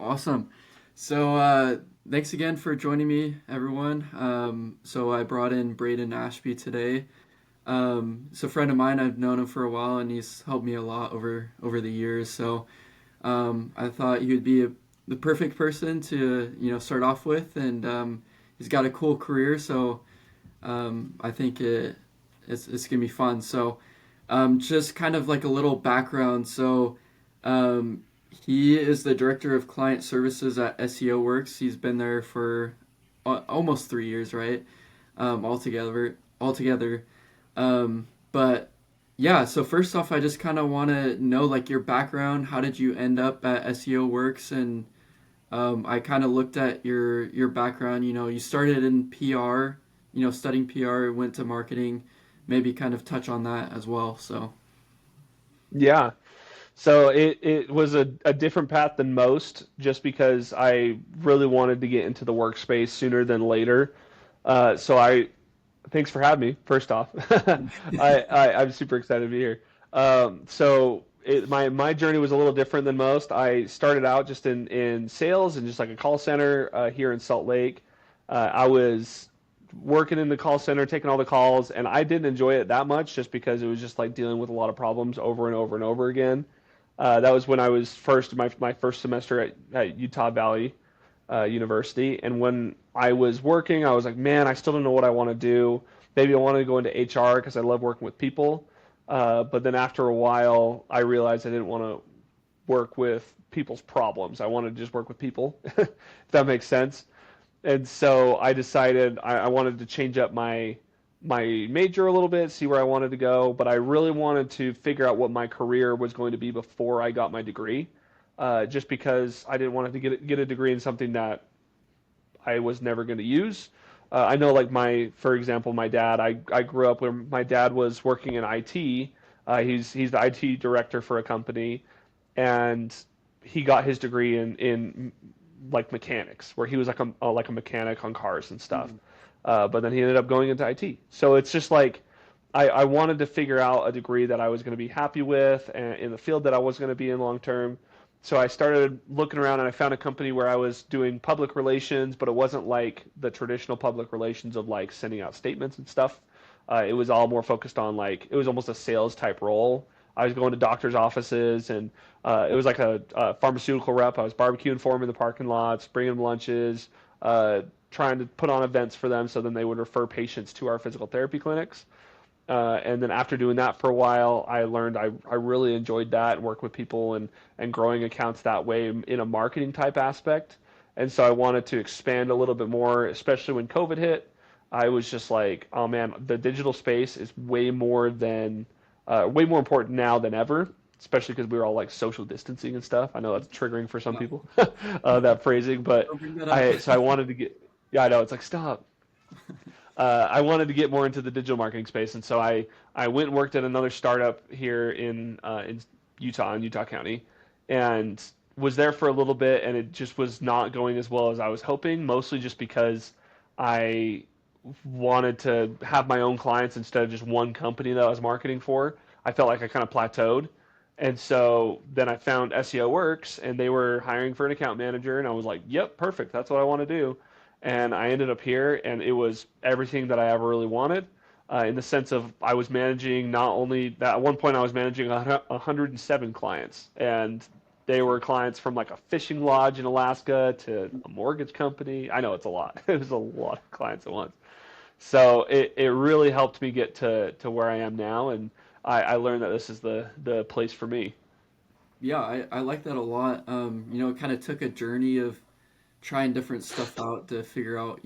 Awesome. Thanks again for joining me, everyone. So I brought in Braeden Ashby today. A friend of mine. I've known him for a while, and he's helped me a lot over the years. I thought he would be the perfect person to start off with, and he's got a cool career. I think it's gonna be fun. Just kind of like a little background. Um, he is the director of client services at SEO Works. He's been there for almost 3 years, right? Altogether. But yeah, so first off, I just kind of want to know like your background. How did you end up at SEO Works? And I kind of looked at your background. You started in PR. Studying PR, went to marketing. Maybe kind of touch on that as well. Yeah. So it was a different path than most just because I really wanted to get into the workspace sooner than later. Thanks for having me, first off. I'm super excited to be here. My journey was a little different than most. I started out just in sales and just like a call center here in Salt Lake. I was working in the call center, taking all the calls, and I didn't enjoy it that much just because it was just like dealing with a lot of problems over and over and over again. That was when I was my first semester at Utah Valley University, and when I was working, I was like, man, I still don't know what I want to do. Maybe I want to go into HR because I love working with people. But then after a while, I realized I didn't want to work with people's problems. I wanted to just work with people, if that makes sense. And so I decided I wanted to change up my major a little bit, see where I wanted to go, but I really wanted to figure out what my career was going to be before I got my degree, just because I didn't want to get a degree in something that I was never going to use. I know, like for example, my dad. I grew up where my dad was working in IT. He's the IT director for a company, and he got his degree in like mechanics, where he was like a mechanic on cars and stuff. Mhm. But then he ended up going into IT. So it's just like I wanted to figure out a degree that I was going to be happy with and in the field that I was going to be in long term. So I started looking around and I found a company where I was doing public relations, but it wasn't like the traditional public relations of like sending out statements and stuff. It was all more focused on like it was almost a sales type role. I was going to doctors' offices, and it was like a pharmaceutical rep. I was barbecuing for them in the parking lots, bringing them lunches, trying to put on events for them, so then they would refer patients to our physical therapy clinics. And then after doing that for a while, I learned I really enjoyed that and work with people and growing accounts that way in a marketing type aspect. And so I wanted to expand a little bit more, especially when COVID hit. I was just like, oh man, the digital space is way more important now than ever, especially because we were all like social distancing and stuff. I know that's triggering for some Stop. people, that phrasing, but Don't bring that up. I wanted to get, yeah, I know it's like stop. I wanted to get more into the digital marketing space, and so I went and worked at another startup here in Utah, in Utah County, and was there for a little bit, and it just was not going as well as I was hoping, mostly just because I wanted to have my own clients instead of just one company that I was marketing for. I felt like I kind of plateaued. And so then I found SEO Works, and they were hiring for an account manager, and I was like, yep, perfect. That's what I want to do. And I ended up here, and it was everything that I ever really wanted, in the sense of I was managing not only that, at one point I was managing 107 clients, and they were clients from like a fishing lodge in Alaska to a mortgage company. I know it's a lot. It was a lot of clients at once. So it really helped me get to where I am now, and I learned that this is the place for me. Yeah, I like that a lot. It kind of took a journey of trying different stuff out to figure out,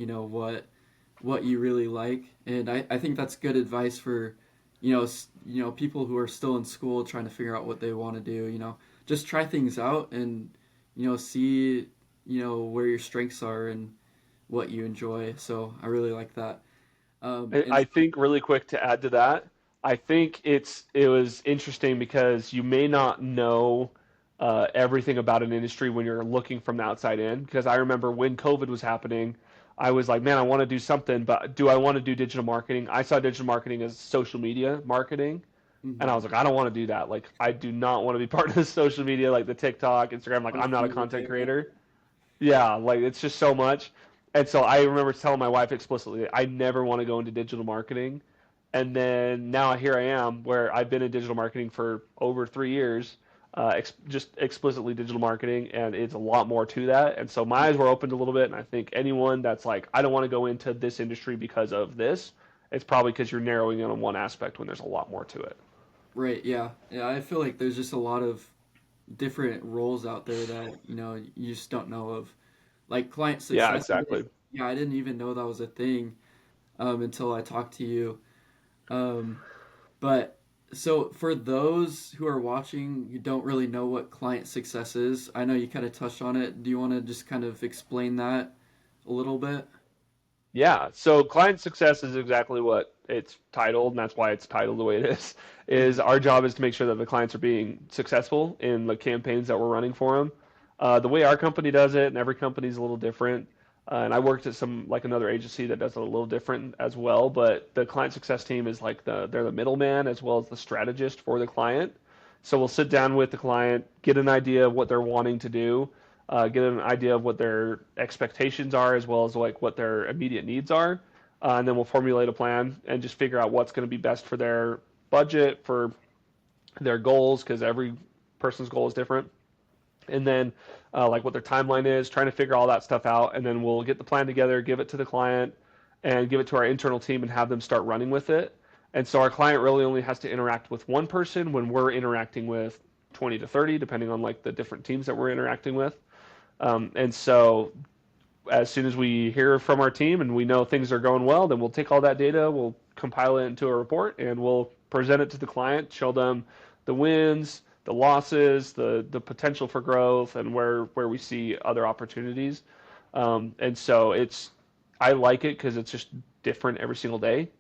what you really like. And I think that's good advice for, people who are still in school trying to figure out what they want to do, just try things out and, see, where your strengths are and what you enjoy. So I really like that. Um, I and I think really quick to add to that, I think it was interesting because you may not know everything about an industry when you're looking from the outside in. Because I remember when COVID was happening, I was like, man, I want to do something, but do I want to do digital marketing? I saw digital marketing as social media marketing, and I mhm. was like, I don't want to do that. Like, I do not want to be part of the social media, like the TikTok, Instagram. Like, I'm I'm not a familiar content there. creator. Yeah, like it's just so much. And so I remember telling my wife explicitly, I never want to go into digital marketing. And then now here I am, where I've been in digital marketing for over 3 years, just explicitly digital marketing, and it's a lot more to that. And so my eyes were opened a little bit, and I think anyone that's like, I don't want to go into this industry because of this, it's probably because you're narrowing in on one aspect when there's a lot more to it. Right, yeah. Yeah, I feel like there's just a lot of different roles out there that, you just don't know of. Like client Yeah, success, exactly. yeah, I didn't even know that was a thing until I talked to you. Um, but so for those who are watching, you don't really know what client success is. I know you kind of touched on it. Do you want to just kind of explain that a little bit? Yeah, so client success is exactly what it's titled, and that's why it's titled the way it is. Is Mhm. our job is to make sure that the clients are being successful in the campaigns that we're running for them. The way our company does it, and every company is a little different. And I worked at some like another agency that does it a little different as well. But the client success team is like they're the middleman as well as the strategist for the client. So we'll sit down with the client, get an idea of what they're wanting to do, get an idea of what their expectations are as well as like what their immediate needs are, and then we'll formulate a plan and just figure out what's going to be best for their budget, for their goals, because every person's goal is different, and then like what their timeline is, trying to figure all that stuff out, and then we'll get the plan together, give it to the client, and give it to our internal team and have them start running with it. And so our client really only has to interact with one person when we're interacting with 20 to 30, depending on like the different teams that we're interacting with. And so as soon as we hear from our team and we know things are going well, then we'll take all that data, we'll compile it into a report, and we'll present it to the client, show them the wins, the losses, the potential for growth, and where we see other opportunities. And so I like it because it's just different every single day.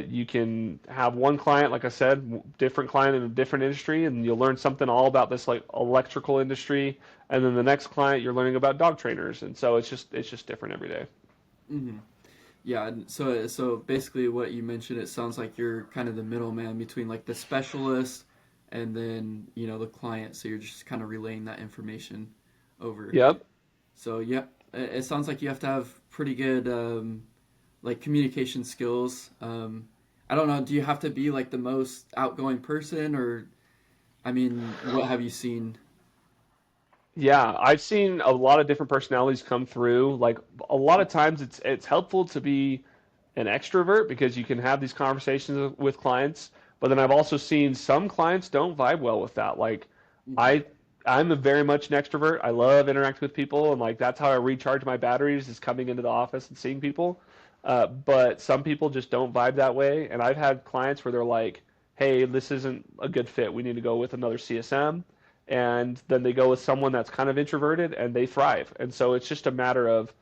You can have one client, like I said, different client in a different industry, and you'll learn something all about this like electrical industry. And then the next client, you're learning about dog trainers, and so it's just different every day. Hmm. Yeah, and so basically what you mentioned, it sounds like you're kind of the middleman between like the specialist and then, the client. So you're just kind of relaying that information over. Yep. So yeah, it sounds like you have to have pretty good like communication skills. I don't know, do you have to be like the most outgoing person, or I mean, what have you seen? Yeah, I've seen a lot of different personalities come through. Like a lot of times it's helpful to be an extrovert because you can have these conversations with clients, but then I've also seen some clients don't vibe well with that. Like Hmm. I I'm a very much an extrovert. I love interacting with people and like that's how I recharge my batteries is coming into the office and seeing people. But some people just don't vibe that way, and I've had clients where they're like, "Hey, this isn't a good fit. We need to go with another CSM." And then they go with someone that's kind of introverted and they thrive. And so it's just a matter of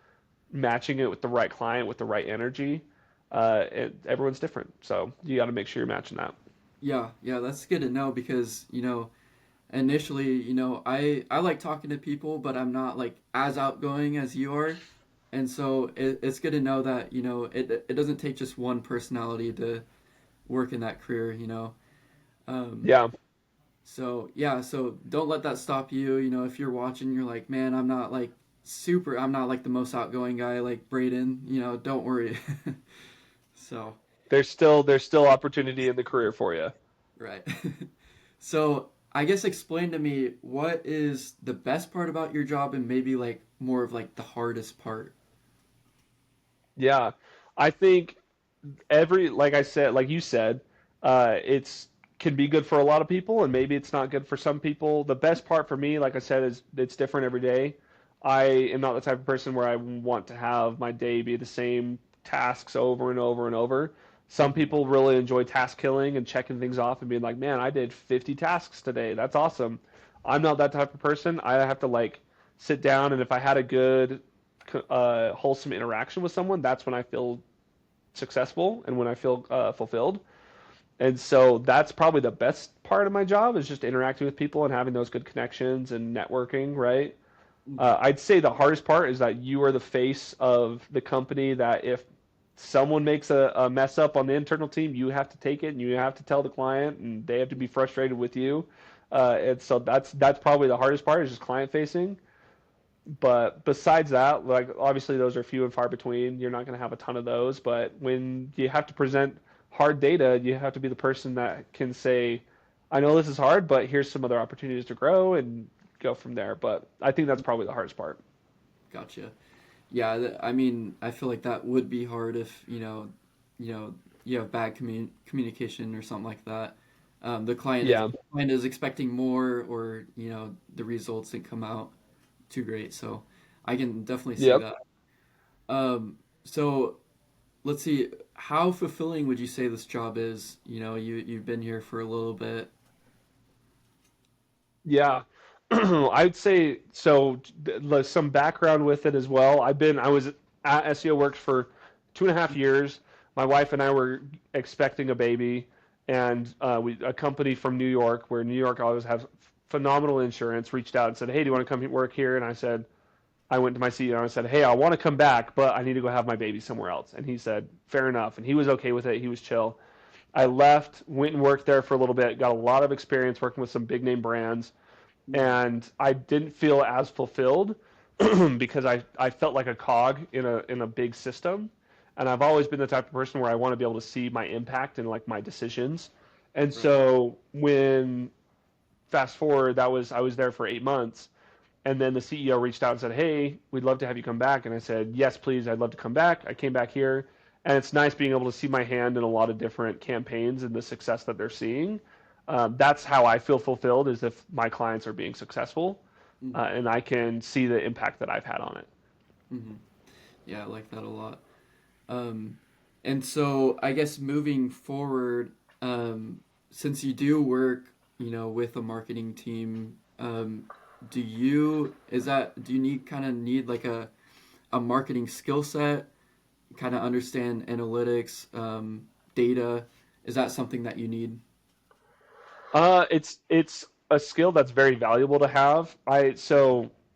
matching it with the right client with the right energy. Everyone's different, so you got to make sure you're matching that. Yeah, yeah, that's good to know because, initially, I like talking to people, but I'm not like as outgoing as you are. And so it's good to know that, it doesn't take just one personality to work in that career. Um, Yeah, so yeah, so don't let that stop you. If you're watching, you're like, man, I'm not like the most outgoing guy like Braden, don't worry. So, there's still opportunity in the career for you. right. So I guess explain to me what is the best part about your job and maybe like more of like the hardest part. Yeah, I think like I said, like you said, it's can be good for a lot of people, and maybe it's not good for some people. The best part for me, like I said, is it's different every day. I am not the type of person where I want to have my day be the same tasks over and over and over. Some Mhm. people really enjoy task killing and checking things off and being like, "Man, I did 50 tasks today. That's awesome." I'm not that type of person. I have to like sit down, and if I had a good, wholesome interaction with someone, that's when I feel successful and when I feel fulfilled. And so that's probably the best part of my job is just interacting with people and having those good connections and networking, right? Mhm. I'd say the hardest part is that you are the face of the company that if someone makes a mess up on the internal team, you have to take it and you have to tell the client and they have to be frustrated with you. And so that's probably the hardest part is just client facing. But besides that, like obviously those are few and far between. You're not going to have a ton of those, but when you have to present hard data, you have to be the person that can say, I know this is hard, but here's some other opportunities to grow and go from there. But I think that's probably the hardest part. Gotcha. Yeah, I mean, I feel like that would be hard if you have bad communication or something like that. Yeah. The client is expecting more, or the results didn't come out too great. So I can definitely see Yep. that. So let's see, how fulfilling would you say this job is? You've been here for a little bit. Yeah. I'd say so. Some background with it as well. I was at SEO Works for 2.5 years. My wife and I were expecting a baby, and a company from New York, where New York always has phenomenal insurance, reached out and said, "Hey, do you want to come work here?" And I went to my CEO and I said, "Hey, I want to come back, but I need to go have my baby somewhere else." And he said, "Fair enough." And he was okay with it. He was chill. I left, went and worked there for a little bit, got a lot of experience working with some big name brands, Mhm. and I didn't feel as fulfilled because I felt like a cog in a big system. And I've always been the type of person where I want to be able to see my impact and like my decisions. And Right. so when fast forward, that was I was there for 8 months, and then the CEO reached out and said, "Hey, we'd love to have you come back." And I said, "Yes, please. I'd love to come back." I came back here, and it's nice being able to see my hand in a lot of different campaigns and the success that they're seeing. That's how I feel fulfilled, is if my clients are being successful, Hmm. and I can see the impact that I've had on it. Hmm. Yeah, I like that a lot. Um, and so I guess moving forward, since you do work, with a marketing team, do you need kind of need like a marketing skill set, kind of understand analytics, data? Is that something that you need? It's a skill that's very valuable to have.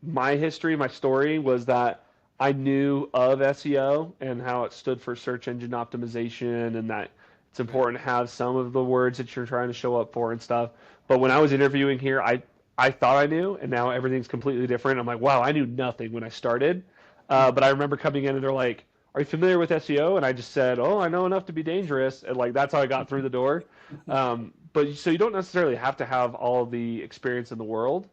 My history, my story was that I knew of SEO and how it stood for search engine optimization, and that it's Right. important to have some of the words that you're trying to show up for and stuff. But when I was interviewing here, I thought I knew, and now everything's completely different. I'm like, wow, I knew nothing when I started. But Hmm. I remember coming in and they're like, "Are you familiar with SEO?" And I just said, "Oh, I know enough to be dangerous," and like that's how I got through the door. But so you don't necessarily have to have all the experience in the world.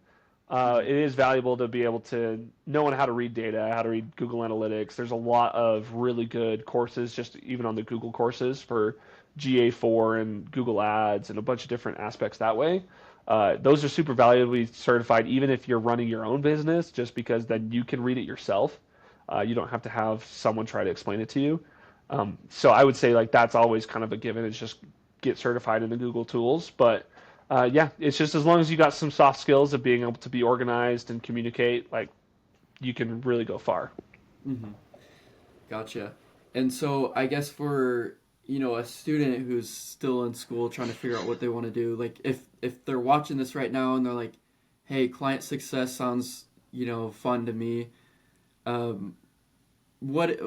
Hmm. It is valuable to be able to know how to read data, how to read Google Analytics. There's a lot of really good courses, just even on the Google courses for GA4 and Google Ads and a bunch of different aspects that way. Those are super valuably certified, even if you're running your own business, just because then you can read it yourself. You don't have to have someone try to explain it to you. So I would say like that's always kind of a given. It's just get certified in the Google tools. But yeah, it's just as long as you got some soft skills of being able to be organized and communicate, like you can really go far. Hmm. Gotcha. And so I guess for, a student who's still in school trying to figure out what they want to do, like if they're watching this right now and they're like, "Hey, client success sounds, fun to me." Um, what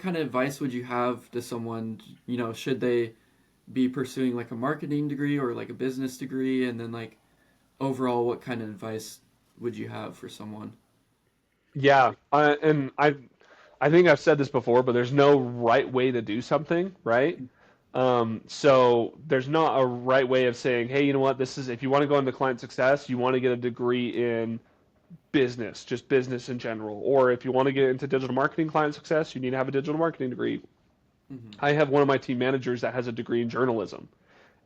kind of advice would you have to someone, should they be pursuing like a marketing degree or like a business degree, and then like overall what kind of advice would you have for someone? Yeah, I think I've said this before, but there's no right way to do something, right? So there's not a right way of saying, hey, you know what, this is if you want to go into client success, you want to get a degree in business, just business in general, or if you want to get into digital marketing client success, you need to have a digital marketing degree. Hmm. I have one of my team managers that has a degree in journalism,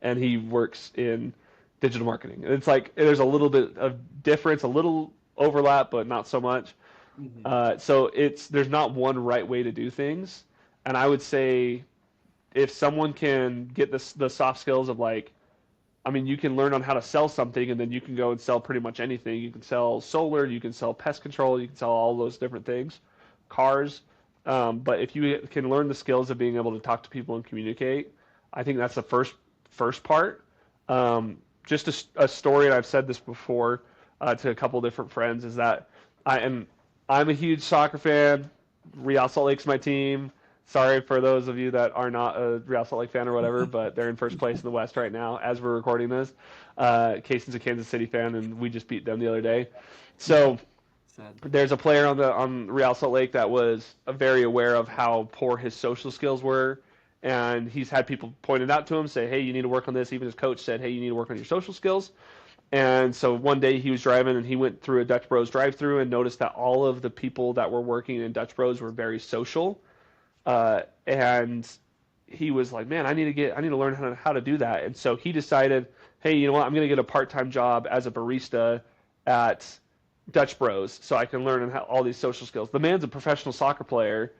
and he works in digital marketing. And it's like there's a little bit of difference, a little overlap, but not so much. Hmm. So there's not one right way to do things, and I would say if someone can get the soft skills of like, I mean, you can learn on how to sell something, and then you can go and sell pretty much anything. You can sell solar, you can sell pest control, you can sell all those different things, cars. But if you can learn the skills of being able to talk to people and communicate, I think that's the first part. Just a story, and I've said this before to a couple different friends, is that I am I'm a huge soccer fan. Real Salt Lake's my team. Sorry for those of you that are not a Real Salt Lake fan or whatever, but they're in first place in the West right now as we're recording this. Cason's a Kansas City fan, and we just beat them the other day. So Sad. There's a player on Real Salt Lake that was very aware of how poor his social skills were, and he's had people point it out to him, say, "Hey, you need to work on this." Even his coach said, "Hey, you need to work on your social skills." And so one day he was driving and he went through a Dutch Bros drive-through and noticed that all of the people that were working in Dutch Bros were very social, and he was like, "Man, I need to learn how to do that." And so he decided, "Hey, you know what? I'm going to get a part-time job as a barista at Dutch Bros so I can learn all these social skills." The man's a professional soccer player,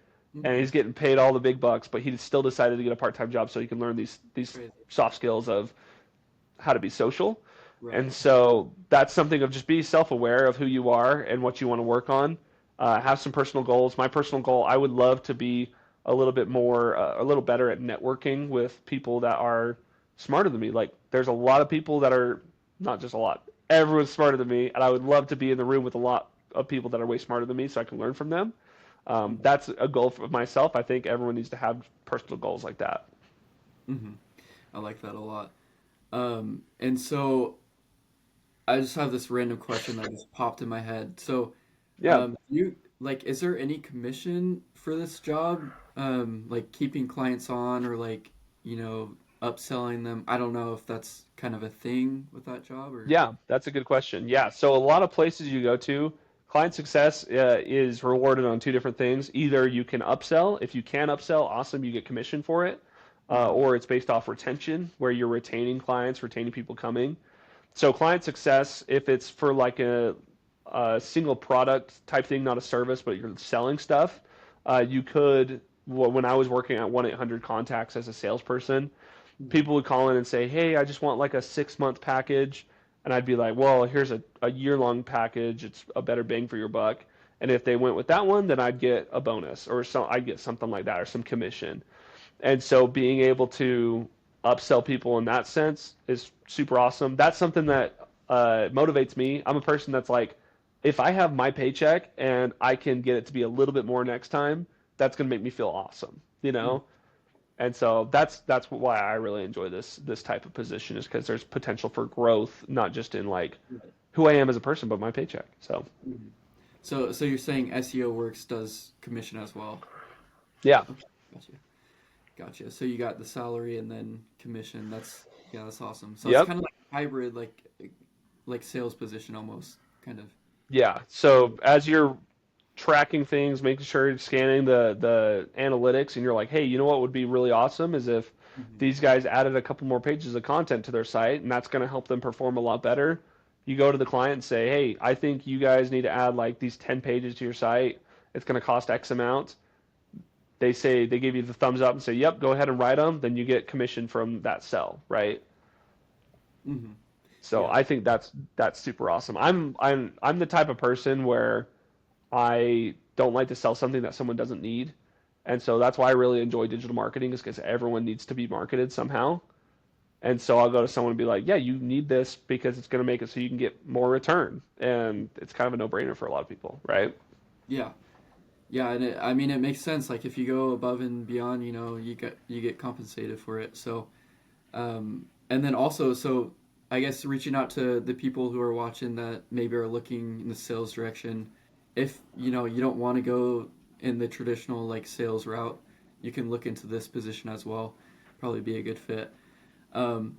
and Mm-hmm. he's getting paid all the big bucks, but he still decided to get a part-time job so he can learn these Crazy. soft skills of how to be social. And Right. so that's something of just be self-aware of who you are and what you want to work on. Have some personal goals. My personal goal, I would love to be a little bit more, a little better at networking with people that are smarter than me. Like there's a lot of people that are not just a lot. Everyone's smarter than me, and I would love to be in the room with a lot of people that are way smarter than me, so I can learn from them. That's a goal for myself. I think everyone needs to have personal goals like that. Mm-hmm. I like that a lot. And so I just have this random question that just popped in my head. So, Yeah, you like, is there any commission for this job? Like keeping clients on or like, you know, upselling them? I don't know if that's kind of a thing with that job or. Yeah, that's a good question. Yeah, so a lot of places you go to, client success is rewarded on two different things. Either you can upsell. If you can upsell, awesome, you get commission for it. Mm-hmm. Or it's based off retention, where you're retaining clients, retaining people coming. So client success, if it's for like a single product type thing, not a service, but you're selling stuff, you could. Well, when I was working at 1-800 Contacts as a salesperson, Mm-hmm. people would call in and say, "Hey, I just want like a 6 month package," and I'd be like, "Well, here's a year long package. It's a better bang for your buck." And if they went with that one, then I'd get a bonus or I'd get something like that or some commission. And so being able to upsell people in that sense is super awesome. That's something that motivates me. I'm a person that's like, if I have my paycheck and I can get it to be a little bit more next time, that's gonna make me feel awesome, you Mm-hmm. know? And so that's why I really enjoy this type of position is because there's potential for growth, not just in like Right. who I am as a person, but my paycheck. So Mm-hmm. So you're saying SEO Works does commission as well? yeah, Okay, gotcha. Gotcha. So you got the salary and then commission. That's yeah, that's awesome. So it's yep, kind of like a hybrid, like sales position almost, kind of. yeah. So as you're tracking things, making sure you're scanning the analytics, and you're like, hey, you know what would be really awesome is if Hmm. these guys added a couple more pages of content to their site, and that's going to help them perform a lot better. You go to the client and say, hey, I think you guys need to add like these 10 pages to your site. It's going to cost X amount. They say they give you the thumbs up and say, yep, go ahead and write them. Then you get commission from that sell, right? Hmm. So Yeah. I think that's super awesome. I'm the type of person where I don't like to sell something that someone doesn't need. And so that's why I really enjoy digital marketing is because everyone needs to be marketed somehow. And so I'll go to someone and be like, yeah, you need this because it's going to make it so you can get more return. And it's kind of a no-brainer for a lot of people, right? Yeah. Yeah, and I mean it makes sense. Like if you go above and beyond, you get compensated for it. So, and then also, so I guess reaching out to the people who are watching that maybe are looking in the sales direction, if you don't want to go in the traditional like sales route, you can look into this position as well. Probably be a good fit. Um,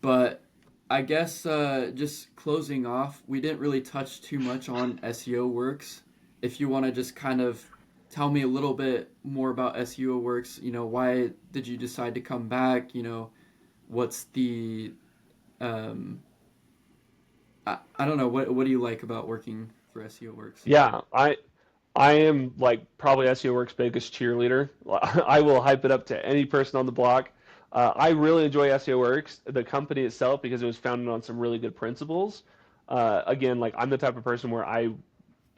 but I guess just closing off, we didn't really touch too much on SEO Works. If you want to just kind of tell me a little bit more about SEO Works, why did you decide to come back? What's the um, I don't know what do you like about working for SEO Works? Yeah, I am like probably SEO Works' biggest cheerleader. I will hype it up to any person on the block. I really enjoy SEO Works, the company itself, because it was founded on some really good principles. Again, like I'm the type of person where I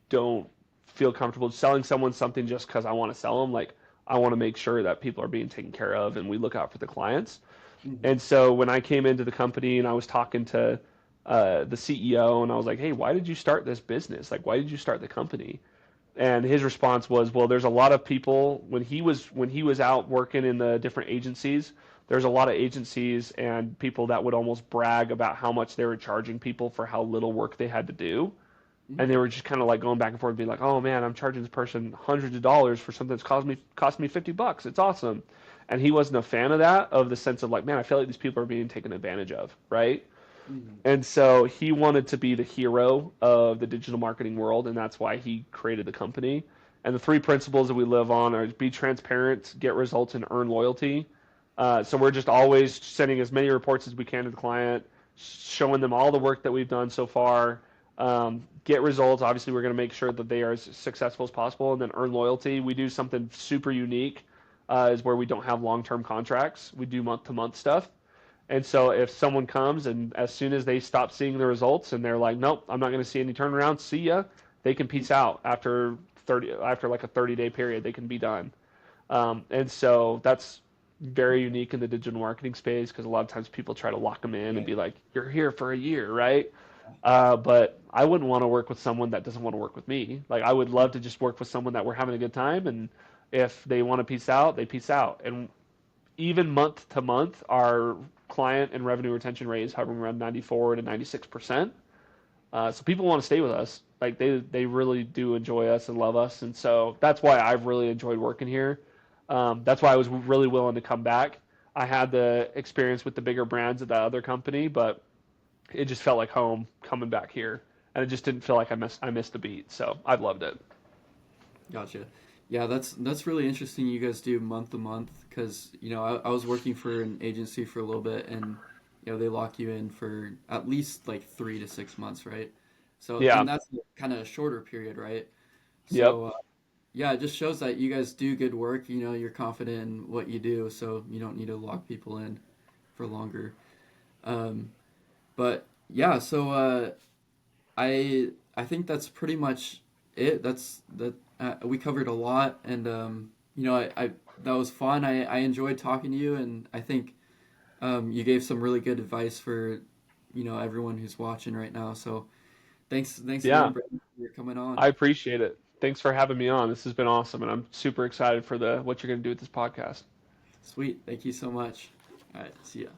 don't feel comfortable selling someone something just because I want to sell them. Like I want to make sure that people are being taken care of and we look out for the clients. Hmm. And so when I came into the company and I was talking to the CEO and I was like, "Hey, why did you start this business? Like, why did you start the company?" And his response was, "Well, there's a lot of people when he was out working in the different agencies. There's a lot of agencies and people that would almost brag about how much they were charging people for how little work they had to do." Mhm. and they were just kind of like going back and forth, being like, "Oh man, I'm charging this person hundreds of dollars for something that's cost me $50. It's awesome." And he wasn't a fan of that, of the sense of like, "Man, I feel like these people are being taken advantage of," right? Mhm. And so he wanted to be the hero of the digital marketing world, and that's why he created the company. And the three principles that we live on are be transparent, get results, and earn loyalty. So we're just always sending as many reports as we can to the client, showing them all the work that we've done so far. Get results. Obviously, we're going to make sure that they are as successful as possible, and then earn loyalty. We do something super unique, is where we don't have long-term contracts. We do month-to-month stuff. And so if someone comes and as soon as they stop seeing the results and they're like, nope, I'm not going to see any turnaround, see ya, they can peace out after like a 30-day period, they can be done. And so that's very unique in the digital marketing space because a lot of times people try to lock them in and Right. be like, you're here for a year, right? But I wouldn't want to work with someone that doesn't want to work with me. Like I would love to just work with someone that we're having a good time, and if they want to peace out, they peace out. And even month to month, our client and revenue retention rate is hovering around 94 to 96%. So people want to stay with us. Like they really do enjoy us and love us, and so that's why I've really enjoyed working here. That's why I was really willing to come back. I had the experience with the bigger brands at that other company, but it just felt like home coming back here, and it just didn't feel like I missed a beat. So I've loved it. Gotcha. Yeah, that's really interesting. You guys do month to month because I was working for an agency for a little bit, and they lock you in for at least like 3 to 6 months, right? So Yeah. and that's kind of a shorter period, right? Yep. So yeah, it just shows that you guys do good work. You're confident in what you do, so you don't need to lock people in for longer. Um, but yeah, so I think that's pretty much it. We covered a lot, and I that was fun. I enjoyed talking to you, and I think you gave some really good advice for everyone who's watching right now. So thanks Yeah. again, Brandon, for coming on. I appreciate it. Thanks for having me on. This has been awesome, and I'm super excited for the what you're going to do with this podcast. Sweet, thank you so much. All right, see ya.